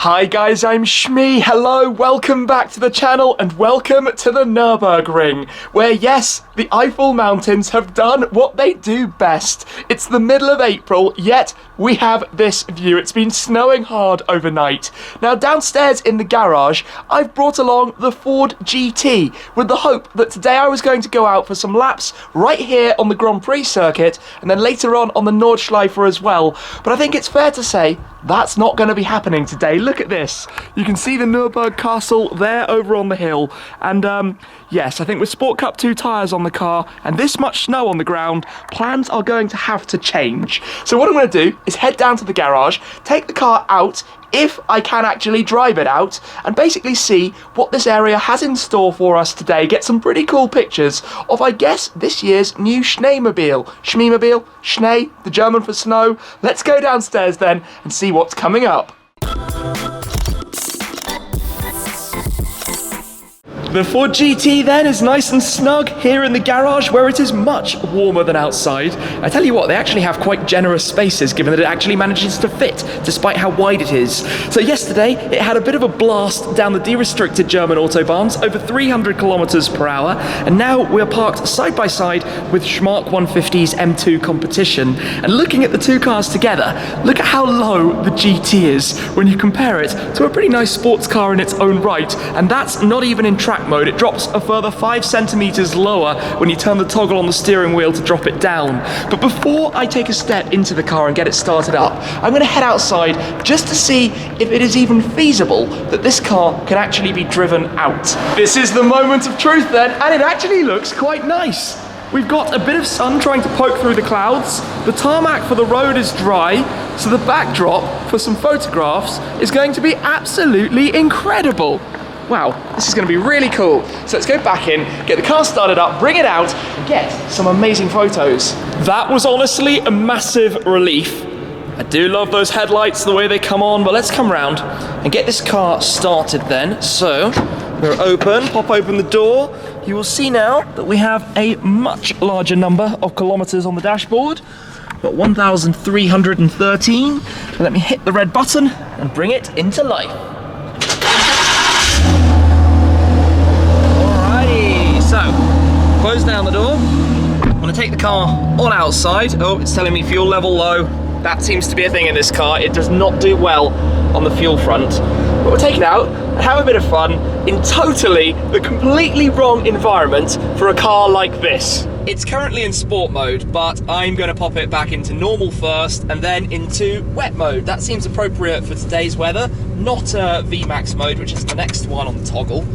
Hi guys, I'm Shmee. Hello, welcome back to the channel and welcome to the Nurburgring, where yes, the Eiffel Mountains have done what they do best. It's the middle of April, yet we have this view. It's been snowing hard overnight. Now downstairs in the garage, I've brought along the Ford GT with the hope that today I was going to go out for some laps right here on the Grand Prix circuit and then later on the Nordschleife as well. But I think it's fair to say that's not going to be happening today. Look at this. You can see the Nurburg castle there over on the hill. And yes, I think with Sport Cup 2 tyres on the car and this much snow on the ground, plans are going to have to change. So what I'm going to do is head down to the garage, take the car out, if I can actually drive it out, and basically see what this area has in store for us today. Get some pretty cool pictures of, I guess, this year's new Schneemobile. Schneemobile? Schnee, the German for snow. Let's go downstairs then and see what's coming up. The Ford GT then is nice and snug here in the garage where it is much warmer than outside. I tell you what, they actually have quite generous spaces given that it actually manages to fit despite how wide it is. So yesterday it had a bit of a blast down the de-restricted German autobahns over 300 kilometers per hour, and now we're parked side by side with Schmark 150's M2 competition. And looking at the two cars together, look at how low the GT is when you compare it to a pretty nice sports car in its own right, and that's not even in track mode. It drops a further 5 centimeters lower when you turn the toggle on the steering wheel to drop it down. But before I take a step into the car and get it started up, I'm going to head outside just to see if it is even feasible that this car can actually be driven out. This is the moment of truth then, and it actually looks quite nice. We've got a bit of sun trying to poke through the clouds. The tarmac for the road is dry, so the backdrop for some photographs is going to be absolutely incredible. Wow, this is going to be really cool. So let's go back in, get the car started up, bring it out, and get some amazing photos. That was honestly a massive relief. I do love those headlights, the way they come on, but let's come round and get this car started then. So, we're open, pop open the door. You will see now that we have a much larger number of kilometers on the dashboard. Got 1,313. So let me hit the red button and bring it into life. So, close down the door. I'm going to take the car on outside. Oh, it's telling me fuel level low. That seems to be a thing in this car. It does not do well on the fuel front. But we'll take it out and have a bit of fun in totally the completely wrong environment for a car like this. It's currently in sport mode, but I'm going to pop it back into normal first and then into wet mode. That seems appropriate for today's weather, not VMAX mode, which is the next one on the toggle.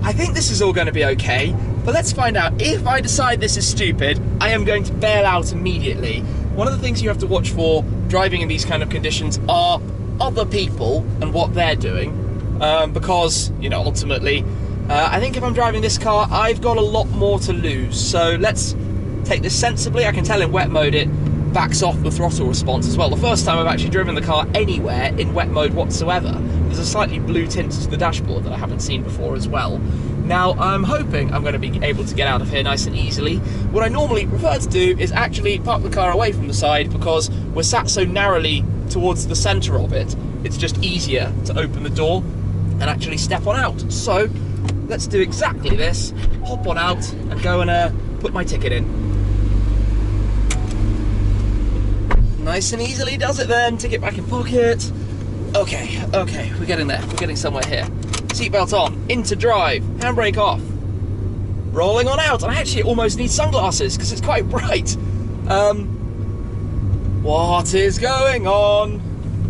I think this is all going to be okay, but let's find out. If I decide this is stupid, I am going to bail out immediately. One of the things you have to watch for driving in these kind of conditions are other people and what they're doing, because, you know, ultimately, I think if I'm driving this car, I've got a lot more to lose. So let's take this sensibly. I can tell in wet mode it backs off the throttle response as well. The first time I've actually driven the car anywhere in wet mode whatsoever. There's a slightly blue tint to the dashboard that I haven't seen before as well. Now, I'm hoping I'm going to be able to get out of here nice and easily. What I normally prefer to do is actually park the car away from the side because we're sat so narrowly towards the centre of it. It's just easier to open the door and actually step on out. So, let's do exactly this. Hop on out and go and put my ticket in. Nice and easily does it then. Ticket back in pocket. Okay, we're getting there. We're getting somewhere here. Seatbelt on, into drive, handbrake off. Rolling on out. I actually almost need sunglasses because it's quite bright. What is going on?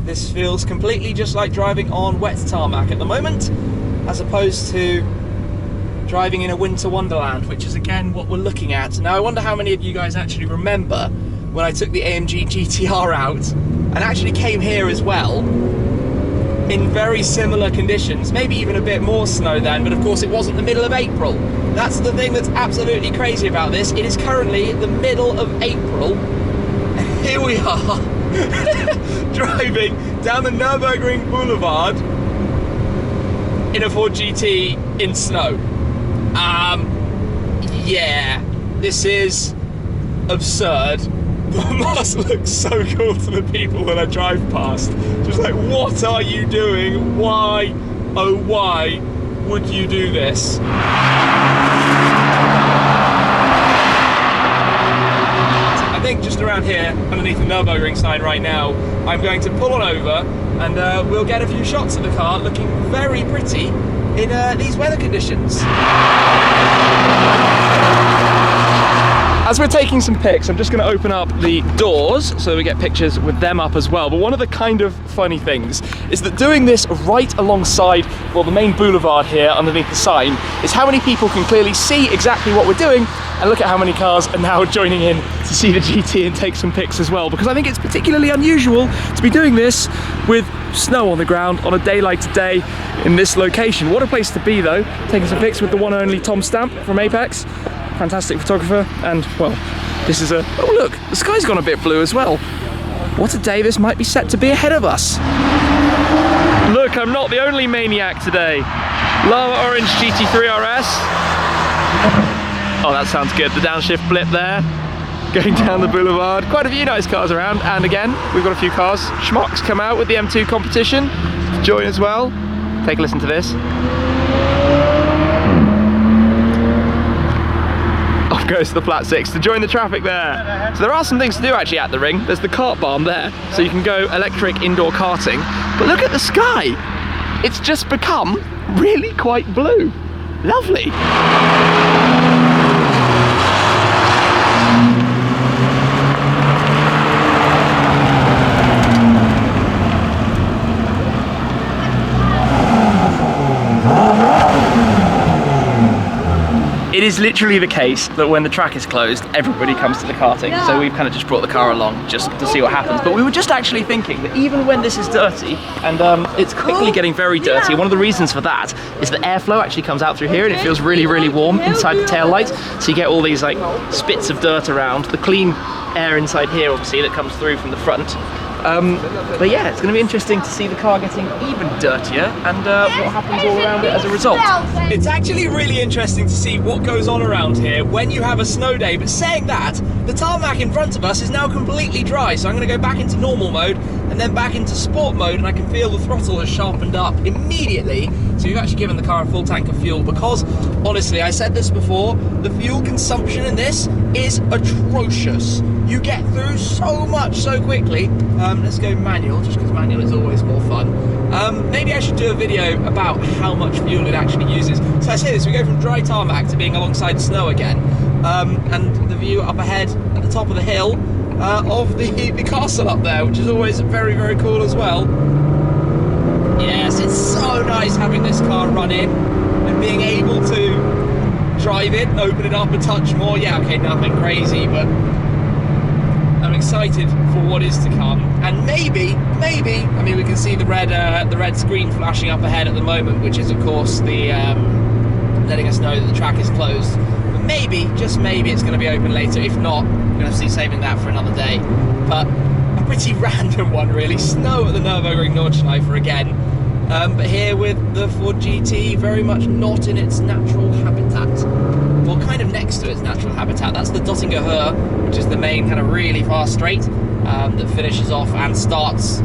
This feels completely just like driving on wet tarmac at the moment, as opposed to driving in a winter wonderland, which is again what we're looking at. Now I wonder how many of you guys actually remember when I took the AMG GTR out and actually came here as well in very similar conditions, maybe even a bit more snow then, but of course it wasn't the middle of April. That's the thing that's absolutely crazy about this. It is currently the middle of April, and here we are driving down the Nurburgring Boulevard in a Ford GT in snow. Yeah, this is absurd. must look so cool to the people that I drive past. Just like, what are you doing? Why, oh why would you do this? I think just around here, underneath the Nurburgring sign right now, I'm going to pull on over and we'll get a few shots of the car looking very pretty in these weather conditions. As we're taking some pics, I'm just going to open up the doors so we get pictures with them up as well. But one of the kind of funny things is that doing this right alongside, well, the main boulevard here underneath the sign is how many people can clearly see exactly what we're doing, and look at how many cars are now joining in to see the GT and take some pics as well, because I think it's particularly unusual to be doing this with snow on the ground on a day like today in this location. What a place to be though, taking some pics with the one and only Tom Stamp from Apex. Fantastic photographer, and well, this is a, oh look, the sky's gone a bit blue as well. What a day this might be set to be ahead of us. Look, I'm not the only maniac today. Lava Orange GT3 RS. Oh, that sounds good. The downshift blip there, going down the boulevard. Quite a few nice cars around, and again, we've got a few cars. Schmock's come out with the M2 competition to join as well. Take a listen to this. Off goes the flat 6 to join the traffic there. So there are some things to do actually at the ring. There's the kart barn there, so you can go electric indoor karting. But look at the sky. It's just become really quite blue. Lovely. It is literally the case that when the track is closed, everybody comes to the karting. So we've kind of just brought the car along just to see what happens. But we were just actually thinking that even when this is dirty, and it's quickly getting very dirty, one of the reasons for that is that airflow actually comes out through here and it feels really, really warm inside the tail light. So you get all these like spits of dirt around. The clean air inside here, obviously, that comes through from the front. But yeah, it's going to be interesting to see the car getting even dirtier and what happens all around it as a result. It's actually really interesting to see what goes on around here when you have a snow day, but saying that, the tarmac in front of us is now completely dry, so I'm going to go back into normal mode and then back into sport mode, and I can feel the throttle has sharpened up immediately. So we've actually given the car a full tank of fuel because, honestly, I said this before, the fuel consumption in this is atrocious. You get through so much so quickly. Let's go manual, just because manual is always more fun. Maybe I should do a video about how much fuel it actually uses. So I say this, we go from dry tarmac to being alongside snow again, and the view up ahead at the top of the hill of the castle up there, which is always very, very cool as well. Yes, it's so nice having this car run in and being able to drive it, open it up a touch more. Yeah, okay, nothing crazy, but I'm excited for what is to come. And maybe, I mean, we can see the red screen flashing up ahead at the moment, which is of course the letting us know that the track is closed. But maybe, just maybe, it's going to be open later. If not, we're going to have to see saving that for another day. But a pretty random one, really. Snow at the Nurburgring Nordschleife again. But here with the Ford GT very much not in its natural habitat. Well, kind of next to its natural habitat. That's the Dottinger Höhe, which is the main kind of really fast straight that finishes off and starts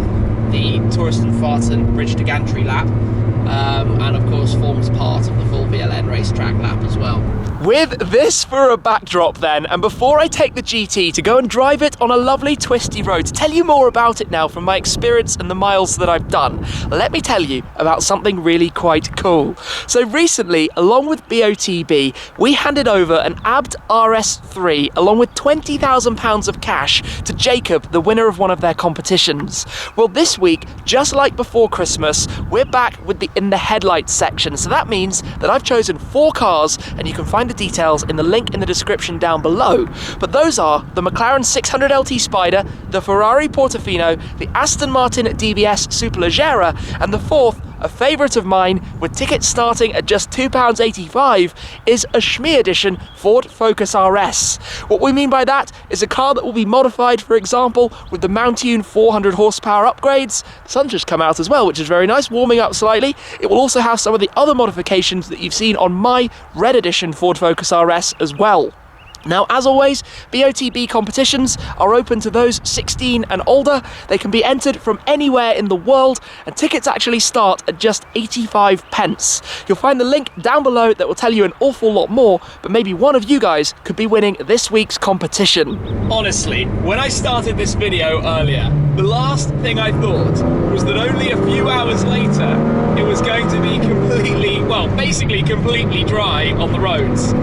the Touristenfahrten Bridge to Gantry lap, and of course forms part of the full VLN racetrack lap as well. With this for a backdrop then, and before I take the GT to go and drive it on a lovely twisty road, to tell you more about it now from my experience and the miles that I've done, let me tell you about something really quite cool. So recently, along with BOTB, we handed over an Abt RS3 along with £20,000 of cash to Jacob, the winner of one of their competitions. Well, this week, just like before Christmas, we're back with the in the headlights section. So that means that I've chosen 4 cars, and you can find the details in the link in the description down below. But those are the McLaren 600 LT Spider, the Ferrari Portofino, the Aston Martin DBS Superleggera, and the fourth, a favourite of mine, with tickets starting at just £2.85, is a Schmee edition Ford Focus RS. What we mean by that is a car that will be modified, for example, with the Mountune 400 horsepower upgrades. The sun's just come out as well, which is very nice, warming up slightly. It will also have some of the other modifications that you've seen on my red edition Ford Focus RS as well. Now, as always, BOTB competitions are open to those 16 and older. They can be entered from anywhere in the world, and tickets actually start at just 85 pence. You'll find the link down below that will tell you an awful lot more, but maybe one of you guys could be winning this week's competition. Honestly, when I started this video earlier, the last thing I thought was that only a few hours later, it was going to be completely, well, basically completely dry on the roads.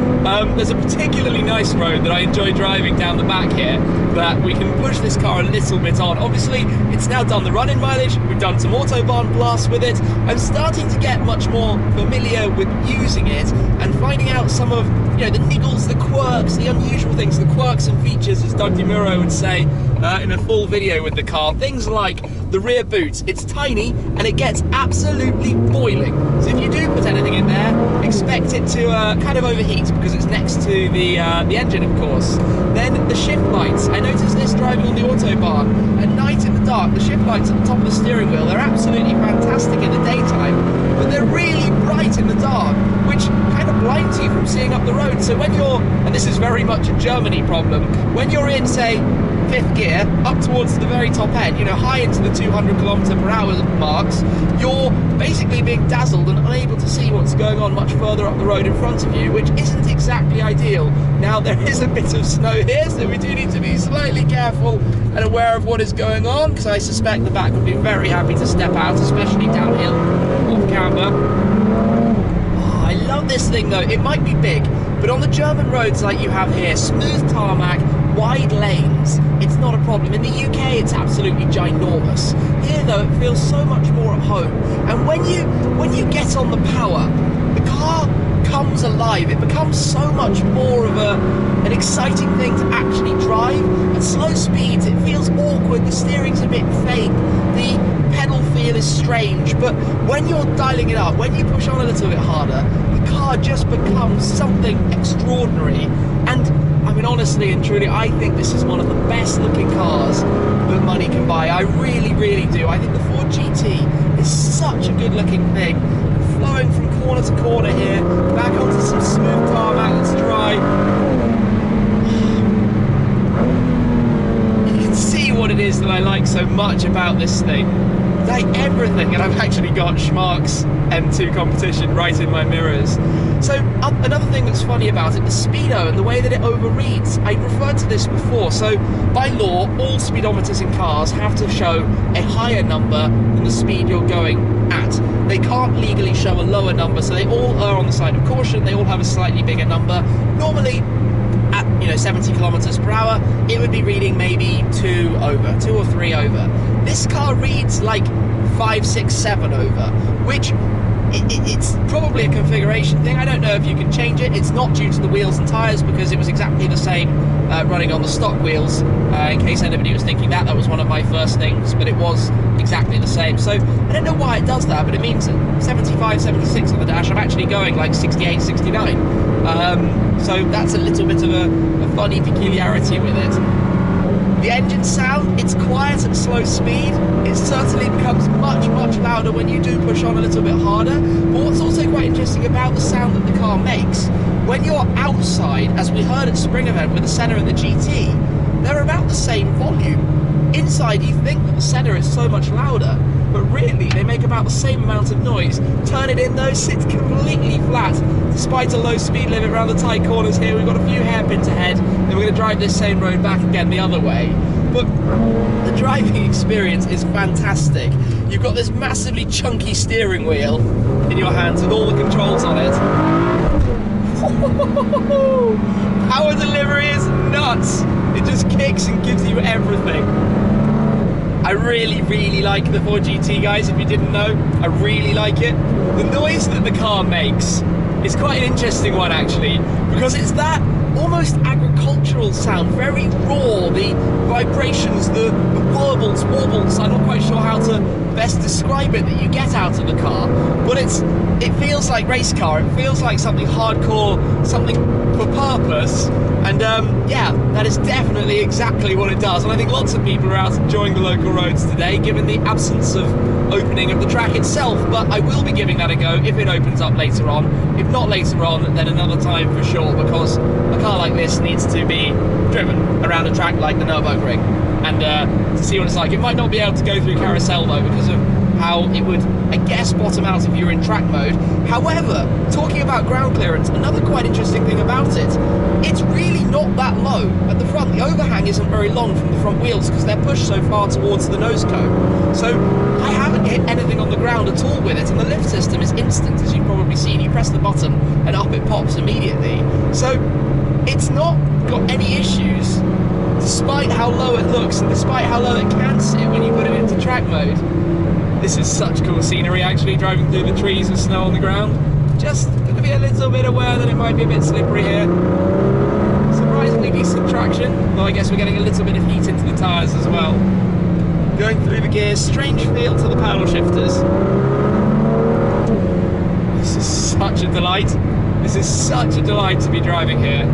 There's a particularly nice road that I enjoy driving down the back here that we can push this car a little bit on. Obviously, it's now done the run-in mileage, we've done some Autobahn blasts with it. I'm starting to get much more familiar with using it and finding out some of, you know, the niggles, the quirks, the unusual things, the quirks and features, as Doug DeMuro would say in a full video with the car. Things like the rear boot. It's tiny and it gets absolutely boiling. So if you do put anything in there, expect it to kind of overheat because it's next to the engine, of course. Then the shift lights. I noticed this driving on the Autobahn. At night in the dark, the shift lights at the top of the steering wheel, they're absolutely fantastic in the daytime, but they're really bright in the dark, which kind of blinds you from seeing up the road. So when you're, and this is very much a Germany problem, when you're in, say, 5th gear, up towards the very top end, you know, high into the 200 km/h marks, you're basically being dazzled and unable to see what's going on much further up the road in front of you, which isn't exactly ideal. Now, there is a bit of snow here, so we do need to be slightly careful and aware of what is going on, because I suspect the back would be very happy to step out, especially downhill, off camber. Oh, I love this thing though. It might be big, but on the German roads like you have here, smooth tarmac, wide lanes, it's not a problem. In the UK, it's absolutely ginormous. Here, though, it feels so much more at home. And when you get on the power, the car comes alive. It becomes so much more of an exciting thing to actually drive. At slow speeds, it feels awkward. The steering's a bit fake. The pedal feel is strange. But when you're dialing it up, when you push on a little bit harder, the car just becomes something extraordinary. And I mean, honestly and truly, I think this is one of the best looking cars that money can buy. I really, really do. I think the Ford GT is such a good looking thing. Flowing from corner to corner here, back onto some smooth tarmac that's dry. You can see what it is that I like so much about this thing. Like everything, and I've actually got Schmark's M2 competition right in my mirrors. So another thing that's funny about it, the speedo and the way that it overreads. I referred to this before. So by law, all speedometers in cars have to show a higher number than the speed you're going at. They can't legally show a lower number, so they all are on the side of caution. They all have a slightly bigger number. Normally, at 70 km/h, it would be reading maybe 2 or 3 over. This car reads like 5, 6, 7 over, which it's probably a configuration thing. I don't know if you can change it. It's not due to the wheels and tyres, because it was exactly the same running on the stock wheels. In case anybody was thinking that was one of my first things, but it was exactly the same. So I don't know why it does that, but it means that 75, 76 on the dash, I'm actually going like 68, 69. So that's a little bit of a funny peculiarity with it. The engine sound, it's quiet at slow speed. It certainly becomes much, much louder when you do push on a little bit harder. But what's also quite interesting about the sound that the car makes, when you're outside, as we heard at Spring Event with the Senna and the GT, they're about the same volume. Inside, you think that the Senna is so much louder, but really, they make about the same amount of noise. Turn it in though, sits completely flat, despite a low speed limit around the tight corners here. We've got a few hairpins ahead, then we're going to drive this same road back again the other way. But the driving experience is fantastic. You've got this massively chunky steering wheel in your hands with all the controls on it. Power delivery is nuts. It just kicks and gives you everything. I really, really like the Ford GT, guys, if you didn't know. I really like it. The noise that the car makes is quite an interesting one, actually, because it's that almost agricultural sound, very raw, the vibrations, the warbles, I'm not quite sure how to best describe it, that you get out of the car, but it feels like race car, it feels like something hardcore, something for purpose, and yeah, that is definitely exactly what it does. And I think lots of people are out enjoying the local roads today, given the absence of opening of the track itself, but I will be giving that a go if it opens up later on. If not later on, then another time for sure, because a car like this needs to be driven around a track like the Nurburgring, and to see what it's like. It might not be able to go through carousel though, because of how it would, I guess, bottom out if you're in track mode. However, talking about ground clearance, another quite interesting thing about it, it's really not that low at the front. The overhang isn't very long from the front wheels because they're pushed so far towards the nose cone. So I haven't hit anything on the ground at all with it, and the lift system is instant, as you've probably seen. You press the button and up it pops immediately. So it's not got any issues, despite how low it looks and despite how low it can sit when you put it into track mode. This is such cool scenery, actually, driving through the trees with snow on the ground. Just going to be a little bit aware that it might be a bit slippery here. Surprisingly decent traction, though I guess we're getting a little bit of heat into the tyres as well. Going through the gears, strange feel to the paddle shifters. This is such a delight. This is such a delight to be driving here.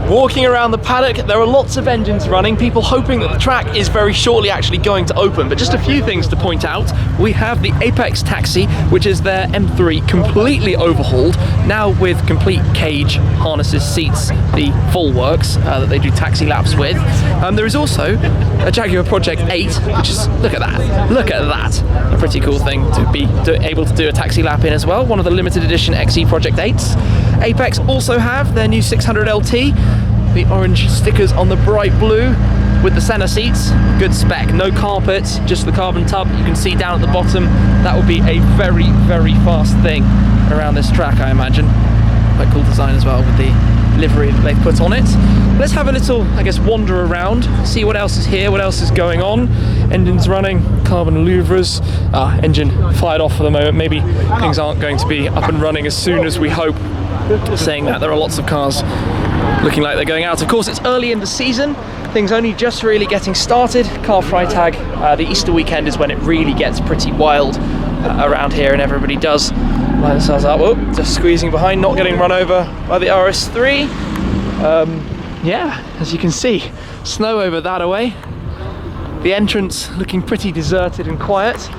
Walking around the paddock, there are lots of engines running, people hoping that the track is very shortly actually going to open. But just a few things to point out. We have the Apex Taxi, which is their M3 completely overhauled, now with complete cage, harnesses, seats, the full works that they do taxi laps with. There is also a Jaguar Project 8, which is, look at that, a pretty cool thing to be able to do a taxi lap in as well, one of the limited edition XE Project 8s. Apex also have their new 600 LT, the orange stickers on the bright blue with the center seats, good spec, no carpets, just the carbon tub you can see down at the bottom. That will be a very, very fast thing around this track, I imagine. Quite cool design as well with the livery that they've put on it. Let's have a little, I guess, wander around, see what else is here, what else is going on. Engines running, carbon louvres, engine fired off for the moment. Maybe things aren't going to be up and running as soon as we hope. Saying that, there are lots of cars looking like they're going out. Of course, it's early in the season, things only just really getting started. Car Freitag, the Easter weekend is when it really gets pretty wild around here, and everybody does line themselves up. Oh, just squeezing behind, not getting run over by the RS3. Yeah, as you can see, snow over that away. The entrance looking pretty deserted and quiet,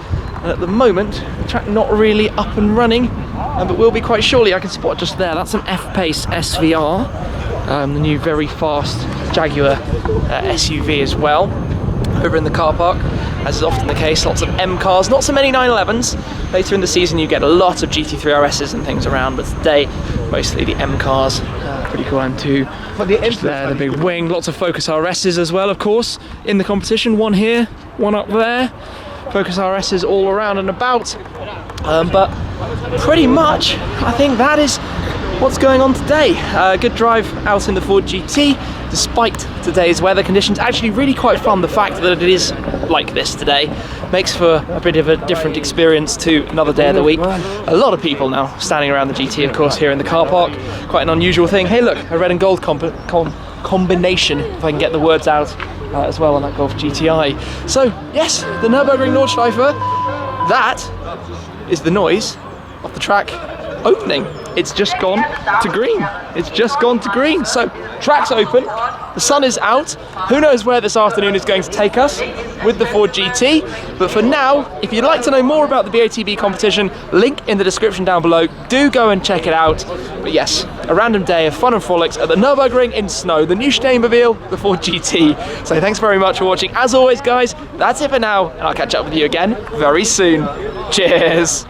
and at the moment the track not really up and running, but will be quite shortly. I can spot just there, that's an F-Pace SVR, the new very fast Jaguar SUV as well, over in the car park, as is often the case. Lots of M cars, not so many 911s. Later in the season you get a lot of GT3 RSs and things around, but today mostly the M cars. Pretty cool M2 just there, the big wing. Lots of Focus RSs as well, of course, in the competition. One here, one up there. Focus RSs all around and about, but pretty much I think that is what's going on today. Good drive out in the Ford GT despite today's weather conditions. Actually really quite fun. The fact that it is like this today makes for a bit of a different experience to another day of the week. A lot of people now standing around the GT, of course, here in the car park. Quite an unusual thing. Hey look, a red and gold combination, if I can get the words out, as well on that Golf GTI. So yes, the Nurburgring Nordschleife, that is the noise of the track opening. It's just gone to green. It's just gone to green. So track's open, the sun is out. Who knows where this afternoon is going to take us with the Ford GT, but for now, if you'd like to know more about the BATB competition, link in the description down below. Do go and check it out. But yes, a random day of fun and frolics at the Nürburgring in snow, the new Steinmobile, the Ford GT. So thanks very much for watching. As always, guys, that's it for now, and I'll catch up with you again very soon. Cheers.